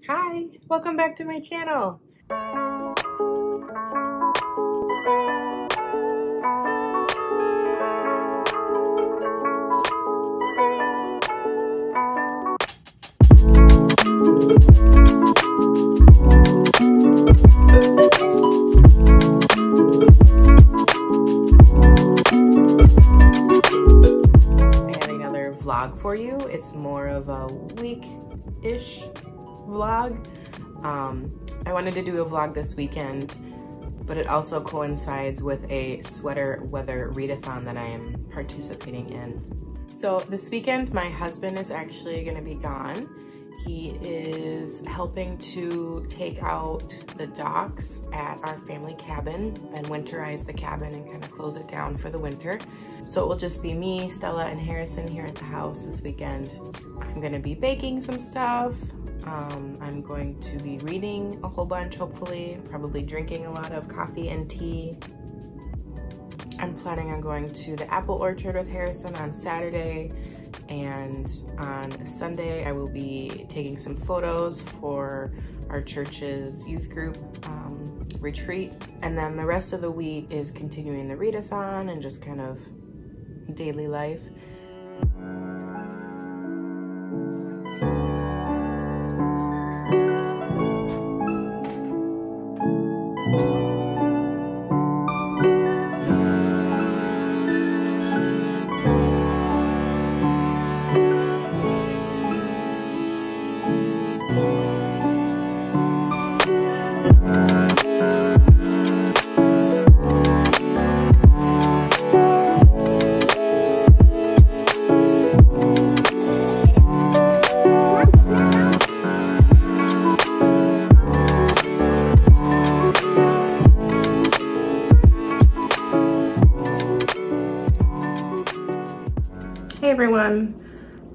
Hi, welcome back to my channel. Vlog for you. It's more of a week-ish vlog. I wanted to do a vlog this weekend, but it also coincides with a sweater weather readathon that I am participating in. So this weekend, my husband is actually gonna be gone. He is helping to take out the docks at our family cabin and winterize the cabin and kind of close it down for the winter. So it will just be me, Stella, and Harrison here at the house this weekend. I'm gonna be baking some stuff. I'm going to be reading a whole bunch, hopefully, probably drinking a lot of coffee and tea. I'm planning on going to the apple orchard with Harrison on Saturday, and on Sunday I will be taking some photos for our church's youth group retreat. And then the rest of the week is continuing the readathon and just kind of daily life. Hey everyone,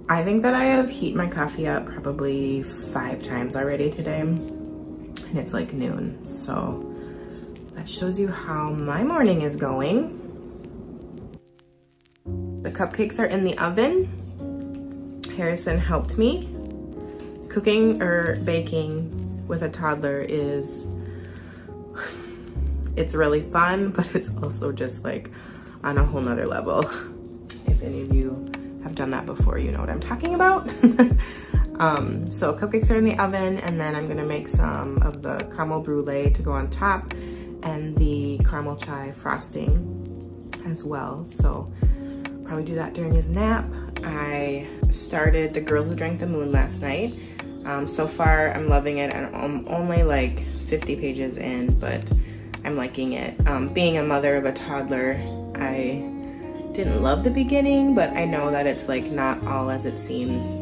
I think that I have heated my coffee up probably 5 times already today, and it's like noon, so that shows you how my morning is going. The cupcakes are in the oven. Harrison helped me. Cooking or baking with a toddler is, it's really fun, but it's also just like on a whole nother level. If any of you have done that before, you know what I'm talking about. So cupcakes are in the oven, and then I'm gonna make some of the caramel brulee to go on top and the caramel chai frosting as well. So probably do that during his nap. I started The Girl Who Drank the Moon last night. So far I'm loving it, and I'm only like 50 pages in, but I'm liking it. Being a mother of a toddler, I didn't love the beginning, but I know that it's like not all as it seems.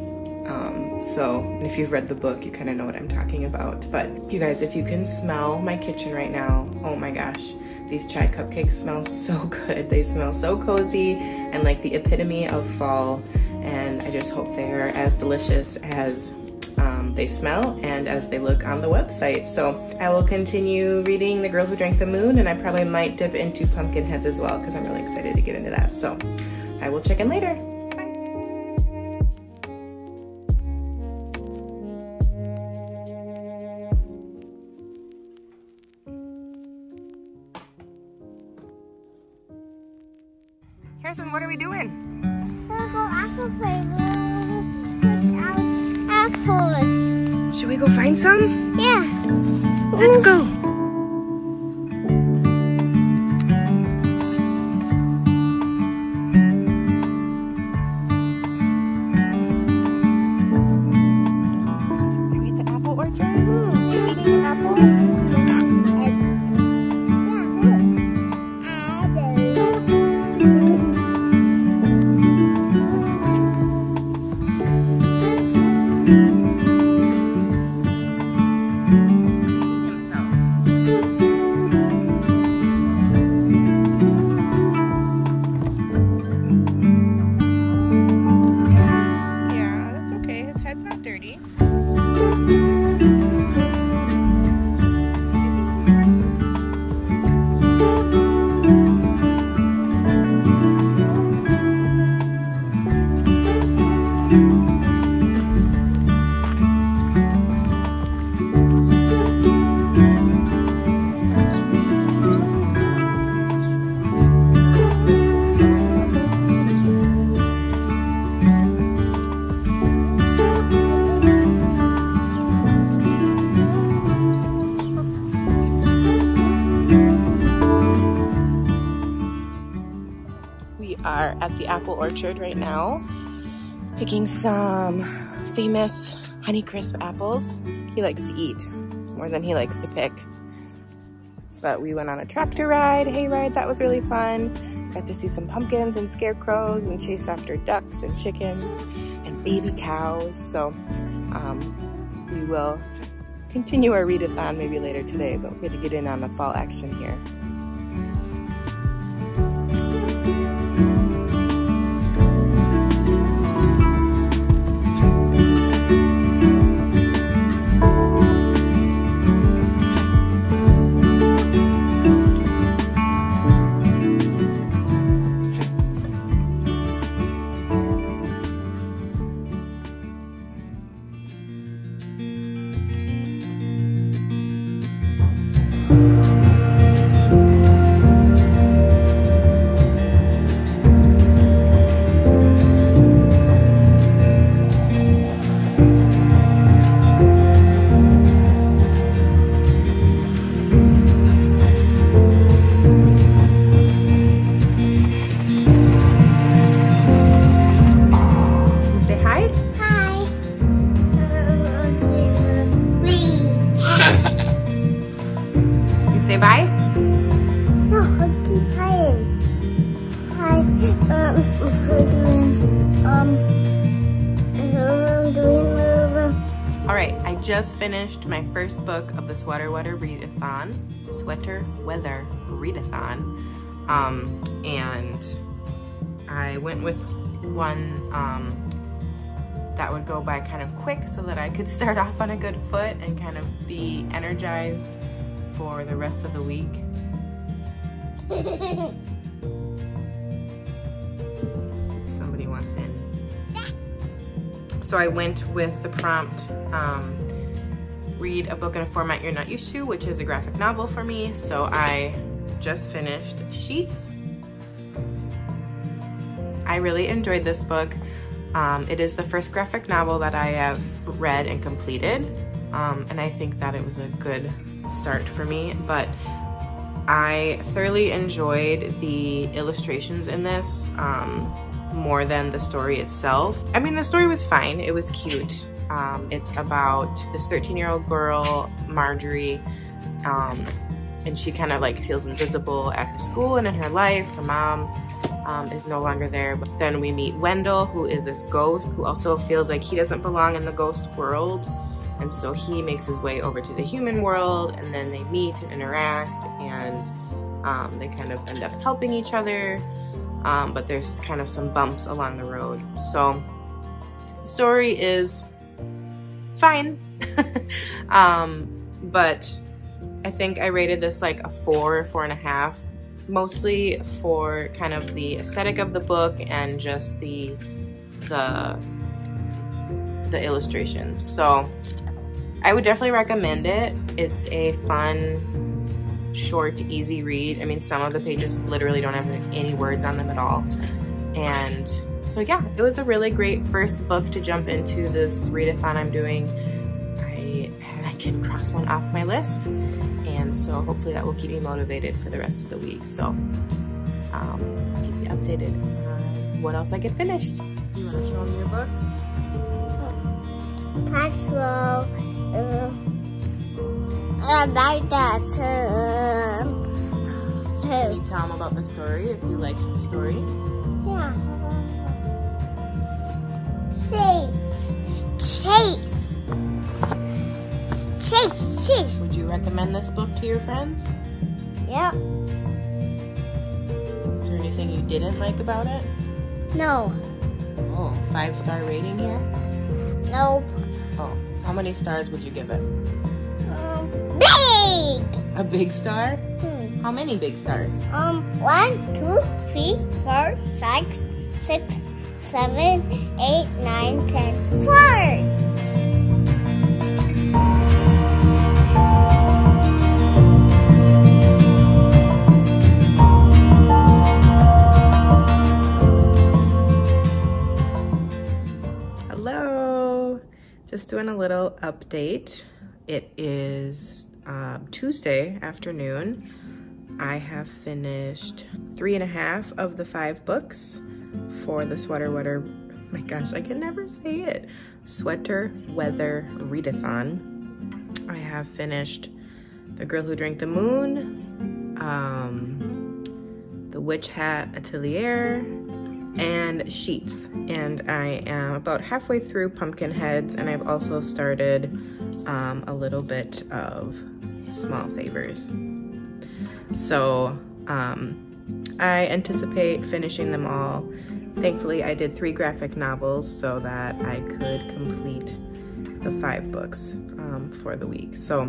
And if you've read the book, you kind of know what I'm talking about. But you guys, if you can smell my kitchen right now, oh my gosh, these chai cupcakes smell so good. They smell so cozy and like the epitome of fall. And I just hope they are as delicious as they smell and as they look on the website. So I will continue reading The Girl Who Drank the Moon, and I probably might dip into Pumpkinheads as well because I'm really excited to get into that. So I will check in later. Harrison, what are we doing? We'll go apple playing. Apples. Should we go find some? Yeah. Let's go. Are we at the apple orchard? You eating an apple? are at the apple orchard right now, picking some famous Honeycrisp apples. He likes to eat more than he likes to pick. But we went on a tractor ride, hay ride, that was really fun. Got to see some pumpkins and scarecrows and chase after ducks and chickens and baby cows. So we will continue our readathon maybe later today, but we're gonna get in on the fall action here. Say bye? No, I'm keep playing. Hi. All right, I just finished my first book of the Sweater Weather Readathon. And I went with one that would go by kind of quick so that I could start off on a good foot and kind of be energized for the rest of the week. Somebody wants in. So I went with the prompt, read a book in a format you're not used to, which is a graphic novel for me. So I just finished Sheets. I really enjoyed this book. It is the first graphic novel that I have read and completed. And I think that it was a good start for me, but I thoroughly enjoyed the illustrations in this more than the story itself. I mean, the story was fine, it was cute. It's about this 13-year-old girl, Marjorie, and she kind of like feels invisible at her school and in her life. Her mom is no longer there, but then we meet Wendell, who is this ghost who also feels like he doesn't belong in the ghost world. And so he makes his way over to the human world, and then they meet and interact, and they kind of end up helping each other, but there's kind of some bumps along the road. So the story is fine, but I think I rated this like a 4 or 4.5, mostly for kind of the aesthetic of the book and just the illustrations. So I would definitely recommend it. It's a fun, short, easy read. I mean, some of the pages literally don't have any words on them at all. And so yeah, it was a really great first book to jump into this readathon I'm doing. I can cross one off my list. And so hopefully that will keep me motivated for the rest of the week. So keep you updated on what else I get finished. You wanna show them your books? Patrol. I like that. Can you tell them about the story if you liked the story? Yeah. Chase. Would you recommend this book to your friends? Yep. Is there anything you didn't like about it? No. Oh, 5-star rating here? Nope. Oh, how many stars would you give it? Big! A big star? How many big stars? 1, 2, 3, 4, 5, 6, 7, 8, 9, 10, 4! Hello! Just doing a little update. It is Tuesday afternoon. I have finished 3.5 of the 5 books. for the sweater weather, my gosh, I can never say it. Sweater weather readathon. I have finished The Girl Who Drank the Moon, The Witch Hat Atelier, and Sheets. And I am about halfway through Pumpkinheads, and I've also started a little bit of Small Favors. So I anticipate finishing them all. Thankfully, I did 3 graphic novels so that I could complete the 5 books for the week. So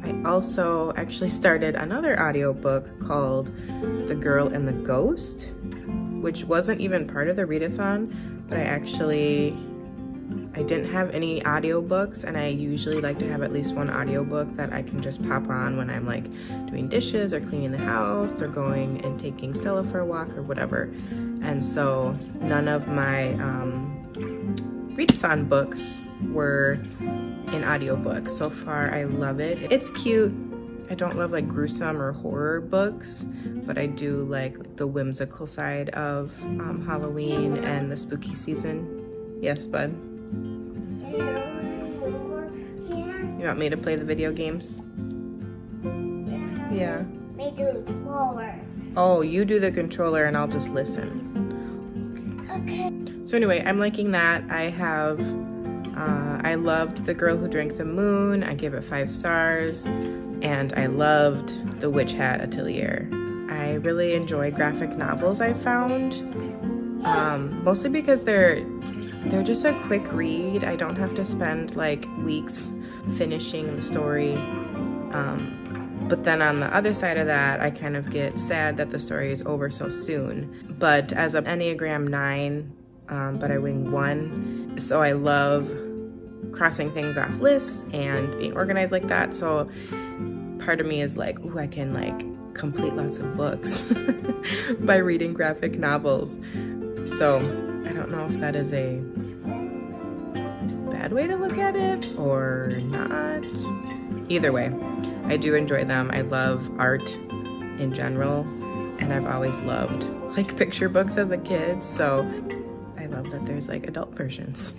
I also actually started another audiobook called The Girl and the Ghost, which wasn't even part of the readathon, but I didn't have any audiobooks, and I usually like to have at least one audiobook that I can just pop on when I'm like doing dishes or cleaning the house or going and taking Stella for a walk or whatever. And so none of my readathon books were in audiobooks. So far, I love it. It's cute. I don't love like gruesome or horror books, but I do like the whimsical side of Halloween and the spooky season. Yes, bud? You want me to play the video games? Yeah. Me do the controller. Oh, you do the controller and I'll just listen. Okay. So anyway, I'm liking that. I loved The Girl Who Drank the Moon. I gave it 5 stars. And I loved The Witch Hat Atelier. I really enjoy graphic novels, I found. Mostly because they're just a quick read. I don't have to spend like weeks finishing the story. But then on the other side of that, I kind of get sad that the story is over so soon. But as an Enneagram 9, but I wing 1, so I love crossing things off lists and being organized like that. So part of me is like, ooh, I can like complete lots of books by reading graphic novels. So I don't know if that is a bad way to look at it or not. Either way, I do enjoy them. I love art in general, and I've always loved like picture books as a kid, so I love that there's like adult versions.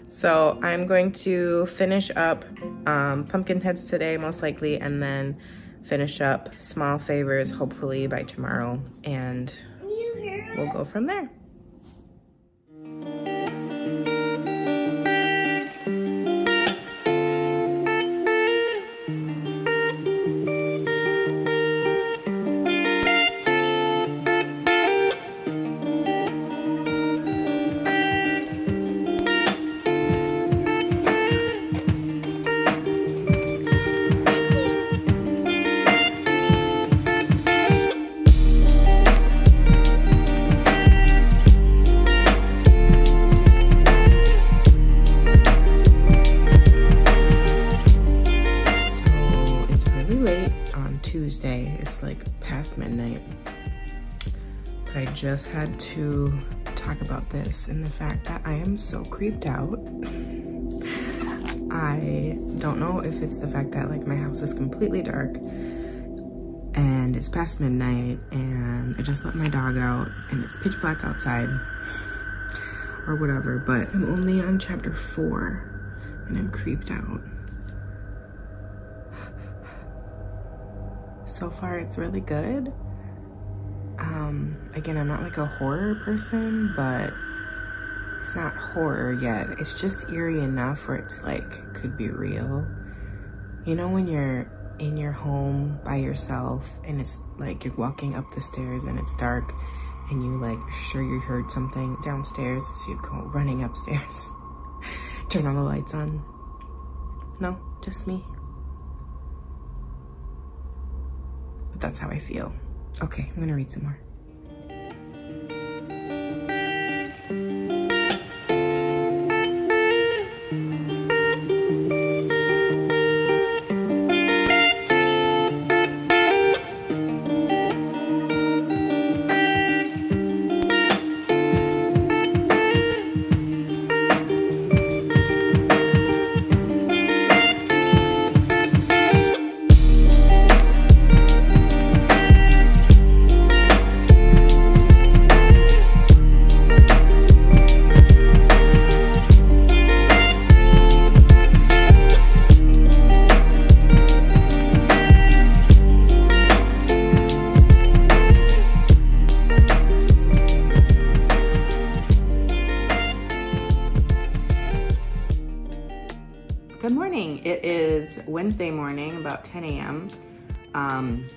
So I'm going to finish up Pumpkinheads today, most likely, and then finish up Small Favors, hopefully by tomorrow, and we'll go from there. Tuesday. It's like past midnight, but I just had to talk about this and the fact that I am so creeped out. I don't know if it's the fact that like my house is completely dark and it's past midnight and I just let my dog out and it's pitch black outside or whatever, but I'm only on chapter 4 and I'm creeped out. So far, it's really good. Again, I'm not like a horror person, but it's not horror yet. It's just eerie enough where it's like, could be real. You know when you're in your home by yourself and it's like you're walking up the stairs and it's dark and you like sure you heard something downstairs, so you go running upstairs, turn all the lights on. No, just me. That's how I feel. Okay, I'm gonna read some more. Good morning. It is Wednesday morning, about 10 a.m.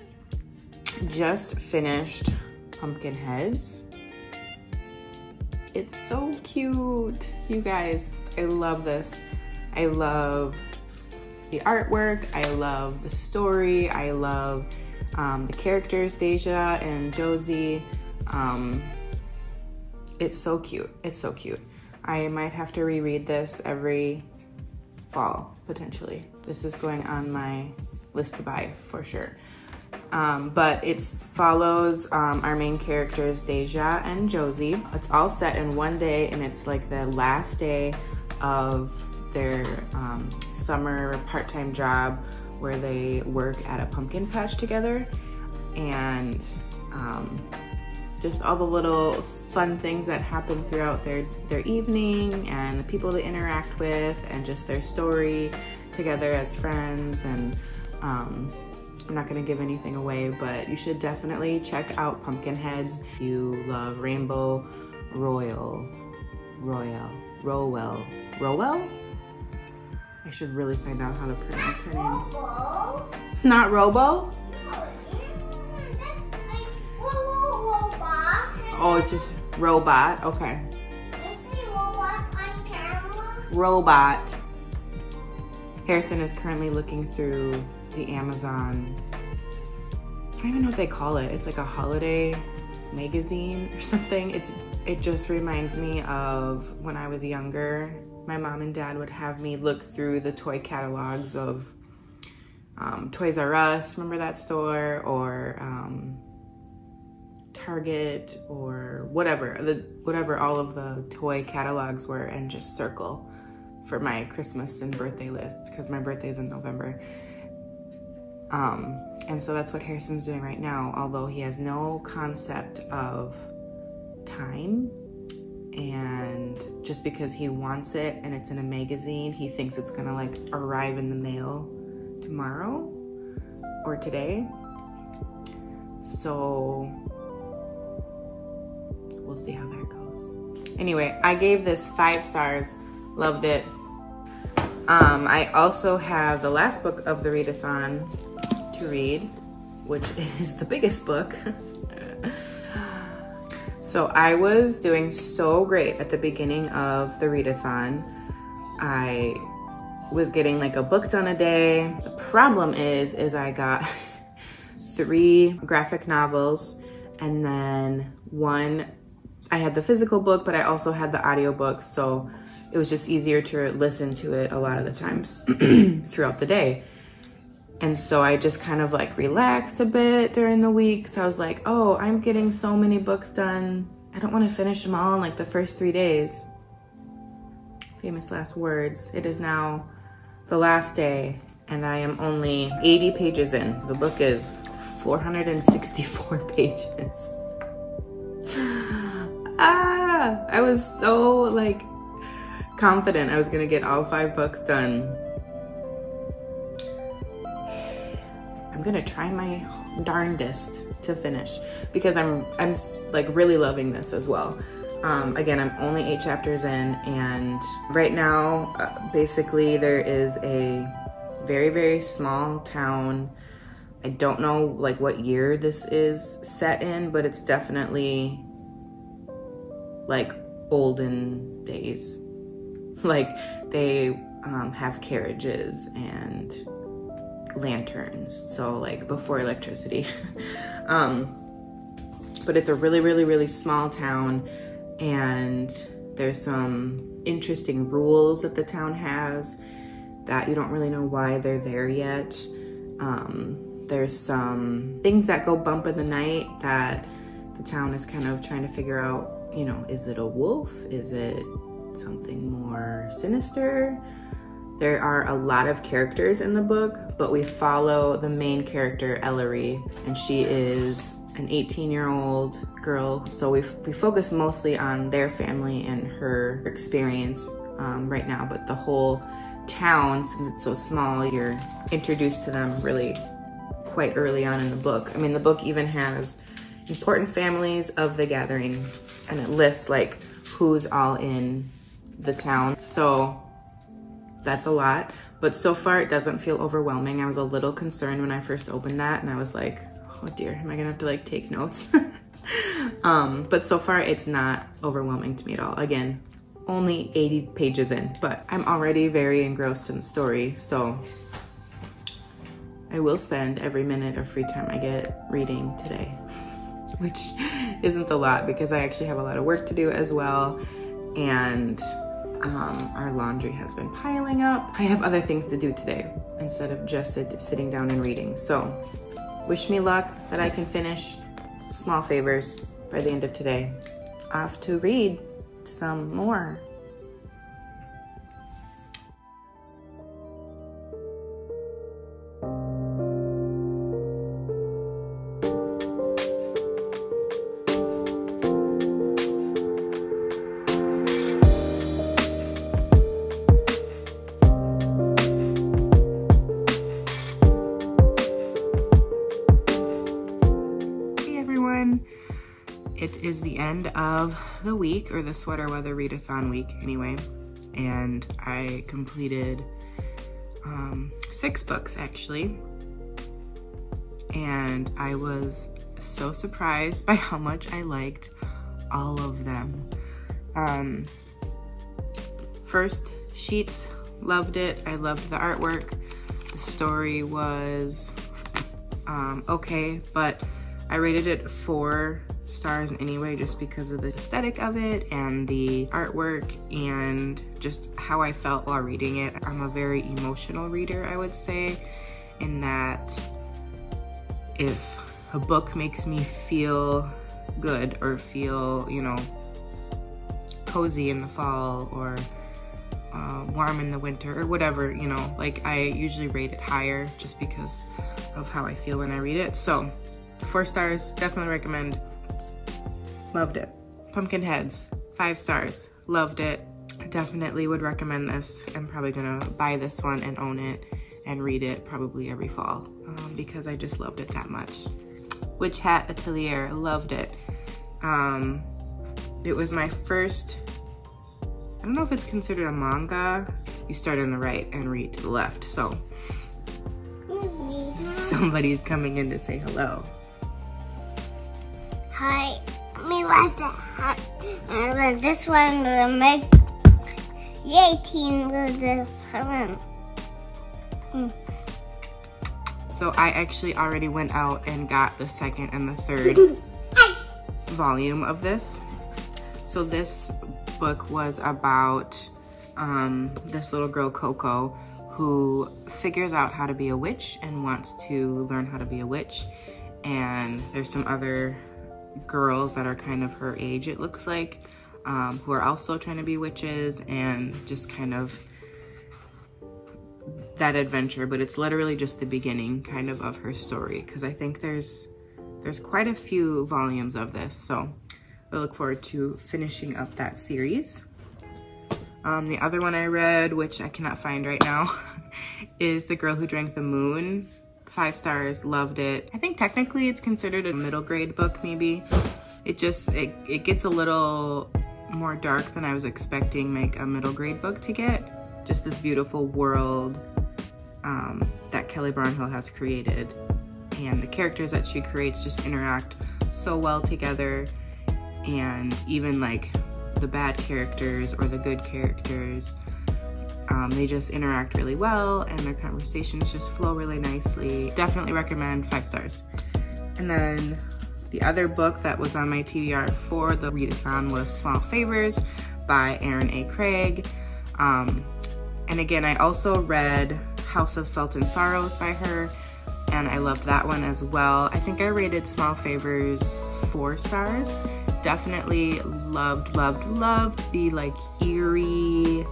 Just finished pumpkin heads. It's so cute, you guys. I love this. I love the artwork. I love the story. I love the characters, Deja and Josie. It's so cute. It's so cute. I might have to reread this every fall, potentially. This is going on my list to buy for sure. But it follows our main characters, Deja and Josie. It's all set in one day, and it's like the last day of their summer part-time job where they work at a pumpkin patch together. And just all the little fun things that happen throughout their evening, and the people they interact with, and just their story together as friends. And I'm not gonna give anything away, but you should definitely check out Pumpkin Heads. If you love Rainbow Rowell? I should really find out how to pronounce her name. Robo? Not Robo? Oh, it's just Robot, okay. You say robot on camera? Robot. Harrison is currently looking through the Amazon, I don't even know what they call it. It's like a holiday magazine or something. It just reminds me of when I was younger. My mom and dad would have me look through the toy catalogs of Toys R Us, remember that store? Or Target, or whatever all of the toy catalogs were, and just circle for my Christmas and birthday list, because my birthday's in November. And so that's what Harrison's doing right now, although he has no concept of time. And just because he wants it and it's in a magazine, he thinks it's gonna like arrive in the mail tomorrow or today. So we'll see how that goes. Anyway, I gave this 5 stars, loved it. I also have the last book of the Readathon to read, which is the biggest book. So I was doing so great at the beginning of the Readathon. I was getting like a book done a day. The problem is I got 3 graphic novels, and then I had the physical book, but I also had the audiobook, so it was just easier to listen to it a lot of the times throughout the day. And so I just kind of like relaxed a bit during the week. So I was like, oh, I'm getting so many books done. I don't want to finish them all in like the first 3 days. Famous last words. It is now the last day, and I am only 80 pages in. The book is 464 pages. I was so like confident I was gonna get all 5 books done. I'm gonna try my darndest to finish, because I'm like really loving this as well. Again, I'm only 8 chapters in, and right now basically there is a very, very small town. I don't know like what year this is set in, but it's definitely like olden days. Like they have carriages and lanterns, so like before electricity. But it's a really, really, really small town, and there's some interesting rules that the town has that you don't really know why they're there yet. There's some things that go bump in the night that the town is kind of trying to figure out, you know, is it a wolf? Is it something more sinister? There are a lot of characters in the book, but we follow the main character, Ellery, and she is an 18-year-old girl. So we focus mostly on their family and her experience right now, but the whole town, since it's so small, you're introduced to them really quite early on in the book. I mean, the book even has important families of the gathering, and it lists like who's all in the town. So that's a lot, But so far it doesn't feel overwhelming. I was a little concerned when I first opened that and I was like, oh dear, am I gonna have to like take notes? But so far it's not overwhelming to me at all. Again, only 80 pages in, but I'm already very engrossed in the story, so I will spend every minute of free time I get reading today, which isn't a lot because I actually have a lot of work to do as well, and our laundry has been piling up. I have other things to do today instead of just sitting down and reading. So wish me luck that I can finish Small Favors by the end of today. Off to read some more. It is the end of the week, or the sweater weather readathon week anyway, and I completed 6 books actually, and I was so surprised by how much I liked all of them. First, Sheets, loved it. I loved the artwork. The story was okay, but I rated it 4 stars anyway, just because of the aesthetic of it and the artwork and just how I felt while reading it. I'm a very emotional reader, I would say, in that if a book makes me feel good or feel, you know, cozy in the fall or warm in the winter or whatever, you know, like I usually rate it higher just because of how I feel when I read it. So 4 stars, definitely recommend. Loved it. Pumpkinheads, 5 stars, loved it. Definitely would recommend this. I'm probably gonna buy this one and own it and read it probably every fall because I just loved it that much. Witch Hat Atelier, loved it. It was my first, I don't know if it's considered a manga. You start on the right and read to the left, so somebody's coming in to say hello. Hi. Me want to have this one will make 18 with this one. So I actually already went out and got the 2nd and the 3rd volume of this. So this book was about this little girl, Coco, who figures out how to be a witch and wants to learn how to be a witch. And there's some other girls that are kind of her age, it looks like, who are also trying to be witches, and just kind of that adventure. But it's literally just the beginning kind of her story, because I think there's quite a few volumes of this, so I look forward to finishing up that series. The other one I read, which I cannot find right now, is The Girl Who Drank the Moon. 5 stars, loved it. I think technically it's considered a middle grade book maybe. It gets a little more dark than I was expecting like a middle grade book to get. Just this beautiful world that Kelly Brownhill has created, and the characters that she creates just interact so well together, and even like the bad characters or the good characters, they just interact really well and their conversations just flow really nicely. Definitely recommend, 5 stars. And then the other book that was on my TBR for the readathon was Small Favors by Erin A. Craig. And again, I also read House of Salt and Sorrows by her, and I loved that one as well. I think I rated Small Favors 4 stars. Definitely loved the like eerie,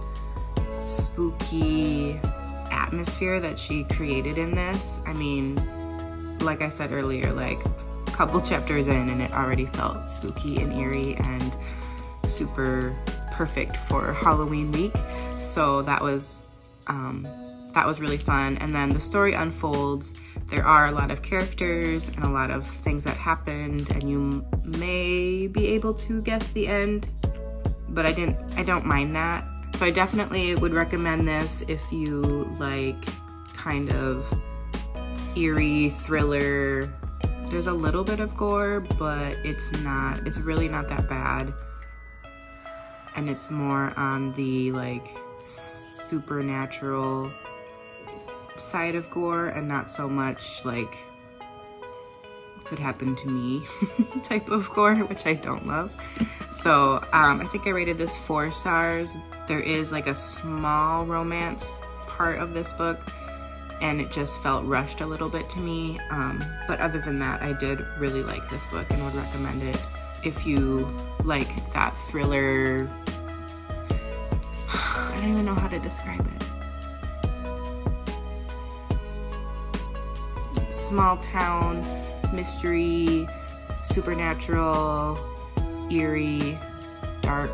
spooky atmosphere that she created in this. I mean, like I said earlier, like a couple chapters in and it already felt spooky and eerie and super perfect for Halloween week. So that was really fun. And then the story unfolds. There are a lot of characters and a lot of things that happened, and you may be able to guess the end, but I don't mind that. So I definitely would recommend this if you like kind of eerie thriller. There's a little bit of gore, but it's really not that bad. And it's more on the like supernatural side of gore and not so much like could happen to me type of gore, which I don't love. So I think I rated this 4 stars. There is like a small romance part of this book and it just felt rushed a little bit to me. But other than that, I did really like this book and would recommend it if you like that thriller. I don't even know how to describe it. Small town, mystery, supernatural, eerie, dark.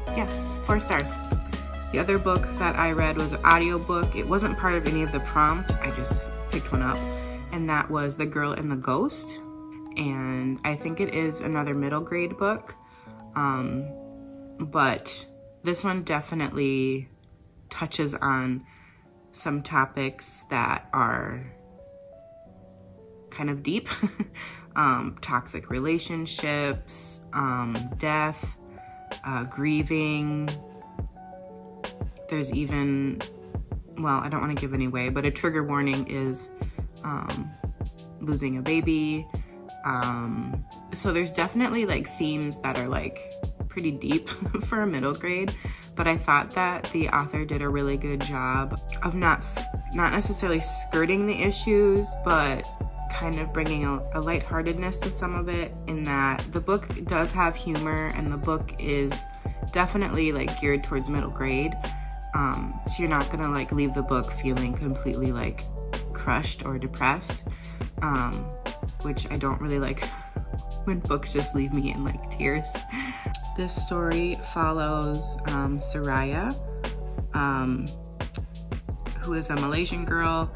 Yeah, 4 stars. The other book that I read was an audiobook. It wasn't part of any of the prompts. I just picked one up, and that was The Girl and the Ghost. And I think it is another middle grade book. But this one definitely touches on some topics that are kind of deep. Toxic relationships, death, grieving. There's even, well, I don't want to give any away, but a trigger warning is losing a baby. So there's definitely like themes that are like pretty deep for a middle grade, but I thought that the author did a really good job of not necessarily skirting the issues, but kind of bringing a lightheartedness to some of it, in that the book does have humor and the book is definitely like geared towards middle grade. So you're not gonna like leave the book feeling completely like crushed or depressed, which I don't really like when books just leave me in like tears. This story follows Soraya, who is a Malaysian girl,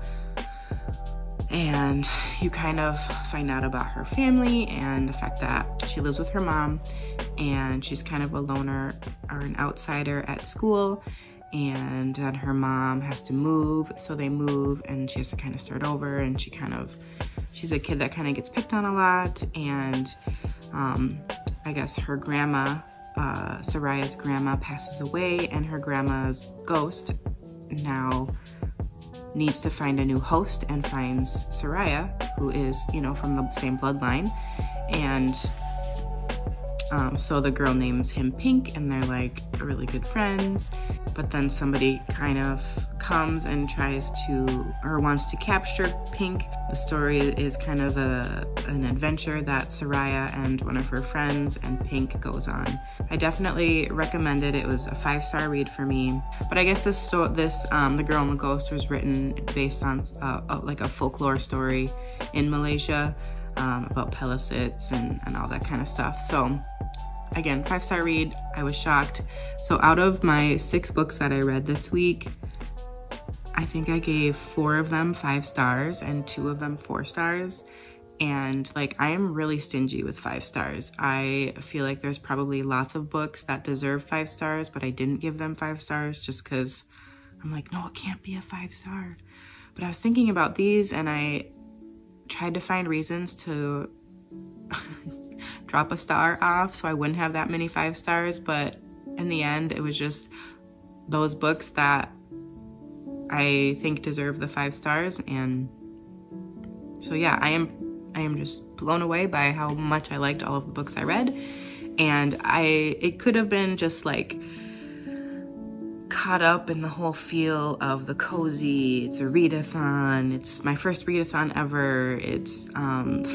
and you kind of find out about her family and the fact that she lives with her mom and she's kind of a loner or an outsider at school, and then her mom has to move, so they move and she has to kind of start over, and she's a kid that kind of gets picked on a lot, and I guess her grandma, Soraya's grandma, passes away, and her grandma's ghost now needs to find a new host and finds Soraya, who is, you know, from the same bloodline. And so the girl names him Pink, and they're like really good friends. But then somebody kind of comes and tries to, or wants to capture Pink. The story is kind of an adventure that Soraya and one of her friends and Pink goes on. I definitely recommend it. It was a 5-star read for me. But I guess The Girl and the Ghost was written based on like a folklore story in Malaysia about Pelicets and all that kind of stuff. So again, 5-star read. I was shocked. So out of my 6 books that I read this week, I think I gave 4 of them 5 stars and 2 of them 4 stars. And like, I am really stingy with 5 stars. I feel like there's probably lots of books that deserve 5 stars, but I didn't give them 5 stars just because I'm like, no, it can't be a 5-star. But I was thinking about these and I tried to find reasons to drop a star off so I wouldn't have that many 5 stars. But in the end, it was just those books that I think deserve the 5 stars. And so yeah, I am just blown away by how much I liked all of the books I read. And it could have been just like caught up in the whole feel of the cozy. It's a readathon. It's my first readathon ever. It's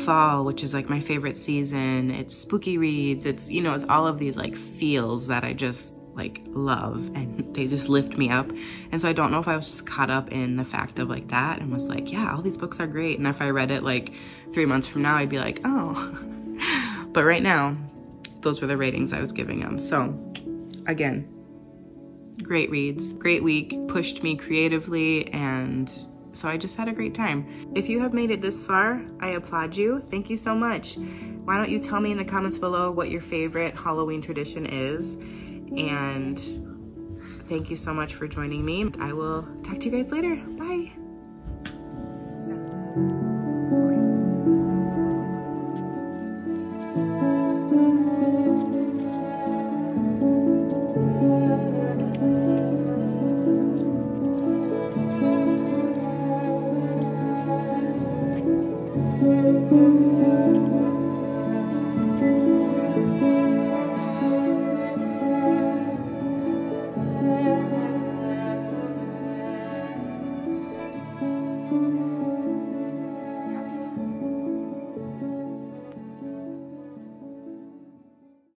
fall, which is like my favorite season. It's spooky reads. It's, you know, it's all of these like feels that I just like love, and they just lift me up. And so I don't know if I was just caught up in the fact of like that and was like, yeah, all these books are great. And if I read it like 3 months from now, I'd be like, oh. But right now, those were the ratings I was giving them. So again, great reads, great week, pushed me creatively, and so I just had a great time. If you have made it this far, I applaud you. Thank you so much. Why don't you tell me in the comments below what your favorite Halloween tradition is? And thank you so much for joining me. I will talk to you guys later. Bye.